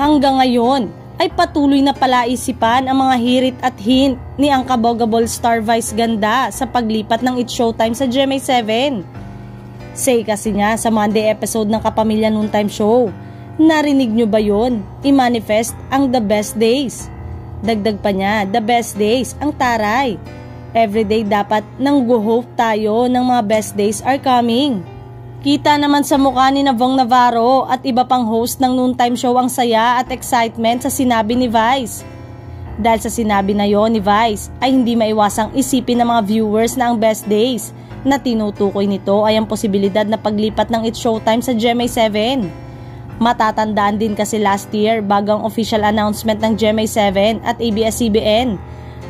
Hanggang ngayon ay patuloy na palaisipan ang mga hirit at hint ni ang kabogable star Vice Ganda sa paglipat ng It's Showtime sa GMA7. Say kasi niya sa Monday episode ng Kapamilya Noontime Show, narinig nyo ba yun? I-manifest ang the best days. Dagdag pa niya, the best days ang taray. Everyday dapat nang go-hope tayo ng mga best days are coming. Kita naman sa mukha ni Navong Navarro at iba pang host ng Noontime Show ang saya at excitement sa sinabi ni Vice. Dahil sa sinabi na yon ni Vice ay hindi maiwasang isipin ng mga viewers na ang best days na tinutukoy nito ay ang posibilidad na paglipat ng It's Showtime sa GMA7. Matatandaan din kasi last year bago ang official announcement ng GMA7 at ABS-CBN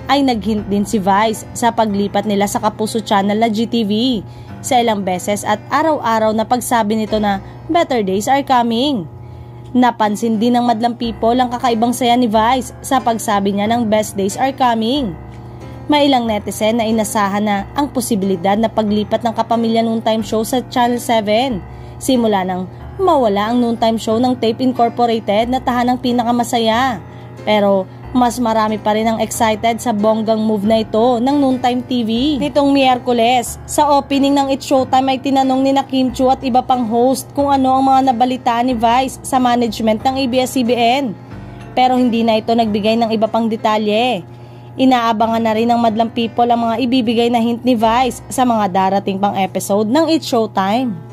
ay naghint din si Vice sa paglipat nila sa kapuso channel na GTV sa ilang beses at araw-araw na pagsabi nito na better days are coming. Napansin din ng madlang people ang kakaibang saya ni Vice sa pagsabi niya ng best days are coming. May ilang netizen na inasahan na ang posibilidad na paglipat ng Kapamilya Noontime Show sa Channel 7 simula nang mawala ang Noontime Show ng Tape Incorporated na tahanang pinakamasaya. Pero mas marami pa rin ang excited sa bonggang move na ito ng Noontime TV. Nitong Miyerkules, sa opening ng It's Showtime ay tinanong ni Kim Chiu at iba pang host kung ano ang mga nabalitaan ni Vice sa management ng ABS-CBN. Pero hindi na ito nagbigay ng iba pang detalye. Inaabangan na rin ng madlang people ang mga ibibigay na hint ni Vice sa mga darating pang episode ng It's Showtime.